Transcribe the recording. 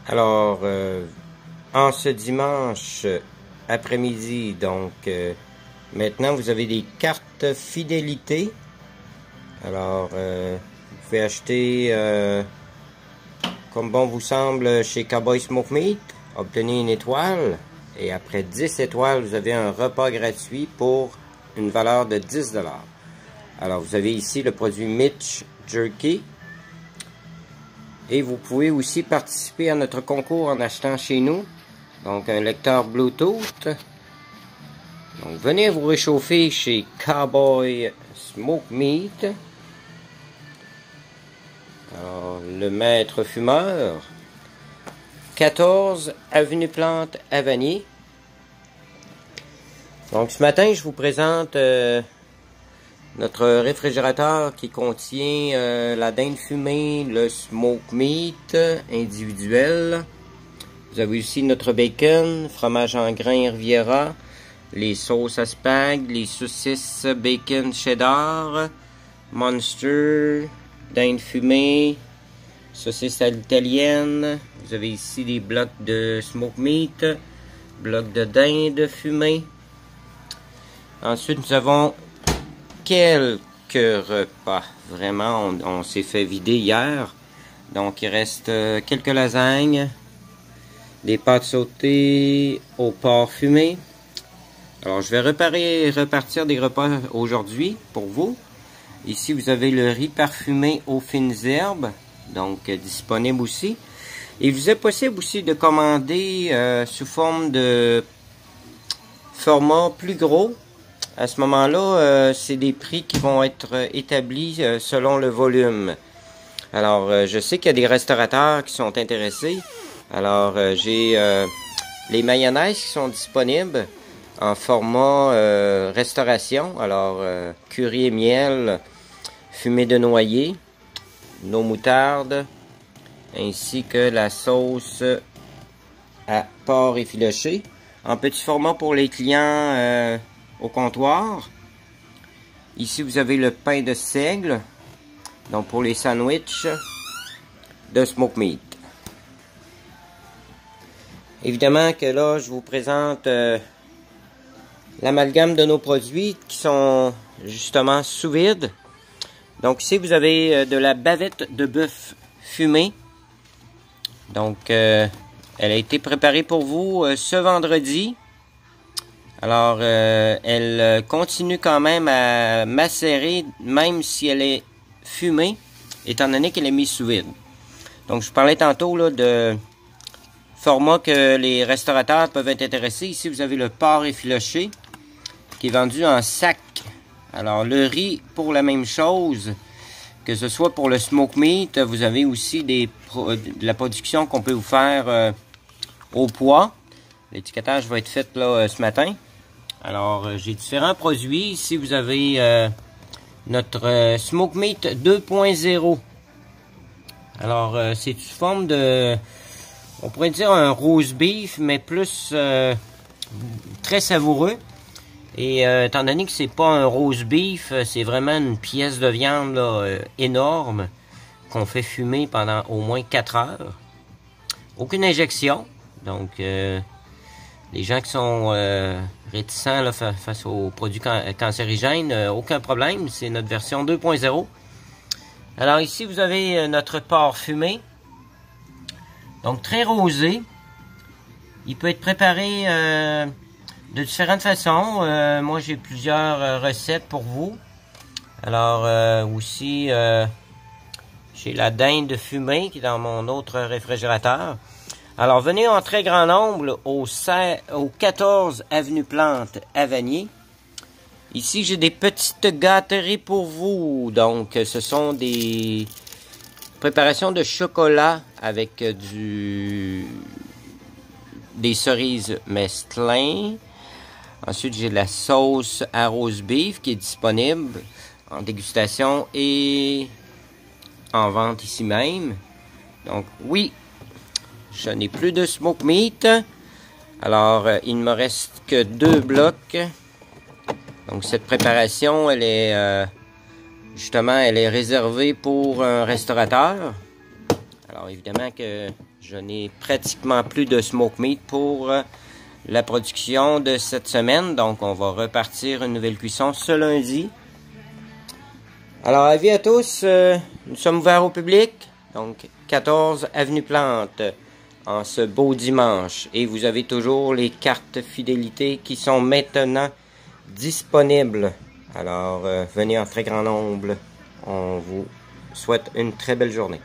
Alors, en ce dimanche après-midi, donc, maintenant vous avez des cartes fidélité. Alors, vous pouvez acheter, comme bon vous semble, chez Cowboy Smoke Meat, obtenir une étoile. Et après 10 étoiles, vous avez un repas gratuit pour une valeur de 10 $. Alors, vous avez ici le produit Mitch Jerky. Et vous pouvez aussi participer à notre concours en achetant chez nous. Donc, un lecteur Bluetooth. Donc, venez vous réchauffer chez Cowboy Smoke Meat. Alors, le maître fumeur. 14 Avenue Plante à Vanier. Donc, ce matin, je vous présente notre réfrigérateur qui contient la dinde fumée, le smoke meat individuel. Vous avez aussi notre bacon, fromage en grains Riviera, les sauces à spag, les saucisses bacon cheddar, monster, dinde fumée, saucisses à l'italienne. Vous avez ici des blocs de smoke meat, blocs de dinde fumée. Ensuite, nous avons quelques repas. Vraiment, on s'est fait vider hier. Donc, il reste quelques lasagnes, des pâtes sautées au porc fumé. Alors, je vais repartir des repas aujourd'hui pour vous. Ici, vous avez le riz parfumé aux fines herbes, donc disponible aussi. Il vous est possible aussi de commander sous forme de format plus gros. À ce moment-là, c'est des prix qui vont être établis selon le volume. Alors, je sais qu'il y a des restaurateurs qui sont intéressés. Alors, j'ai les mayonnaises qui sont disponibles en format restauration. Alors, curry et miel, fumée de noyer, nos moutardes, ainsi que la sauce à porc effiloché. En petit format pour les clients au comptoir. Ici, vous avez le pain de seigle. Donc, pour les sandwichs de smoke meat. Évidemment que là, je vous présente l'amalgame de nos produits qui sont justement sous vide. Donc, ici, vous avez de la bavette de bœuf fumée. Donc, elle a été préparée pour vous ce vendredi. Alors, elle continue quand même à macérer, même si elle est fumée, étant donné qu'elle est mise sous vide. Donc, je vous parlais tantôt là, de format que les restaurateurs peuvent être intéressés. Ici, vous avez le porc effiloché, qui est vendu en sac. Alors, le riz, pour la même chose, que ce soit pour le smoke meat, vous avez aussi de la production qu'on peut vous faire au poids. L'étiquetage va être fait là ce matin. Alors, j'ai différents produits. Ici, vous avez notre Smoke Meat 2.0. Alors, c'est une forme de, on pourrait dire un roast beef, mais plus très savoureux. Et étant donné que c'est pas un roast beef, c'est vraiment une pièce de viande là, énorme qu'on fait fumer pendant au moins 4 heures. Aucune injection. Donc, les gens qui sont réticents là, face aux produits cancérigènes, aucun problème. C'est notre version 2.0. Alors ici, vous avez notre porc fumé. Donc, très rosé. Il peut être préparé de différentes façons. Moi, j'ai plusieurs recettes pour vous. Alors, aussi, j'ai la dinde fumée qui est dans mon autre réfrigérateur. Alors, venez en très grand nombre au 14 Avenue Plante à Vanier. Ici, j'ai des petites gâteries pour vous. Donc, ce sont des préparations de chocolat avec des cerises Mestlin. Ensuite, j'ai la sauce à roast beef qui est disponible en dégustation et en vente ici même. Donc, oui. Je n'ai plus de smoke meat. Alors, il ne me reste que 2 blocs. Donc, cette préparation, elle est justement, elle est réservée pour un restaurateur. Alors, Alors évidemment que je n'ai pratiquement plus de smoke meat pour la production de cette semaine. Donc on va repartir une nouvelle cuisson ce lundi. Alors avis à tous, nous sommes ouverts au public. Donc 14 Avenue Plante en ce beau dimanche. Et vous avez toujours les cartes fidélité qui sont maintenant disponibles. Alors venez en très grand nombre. On vous souhaite une très belle journée.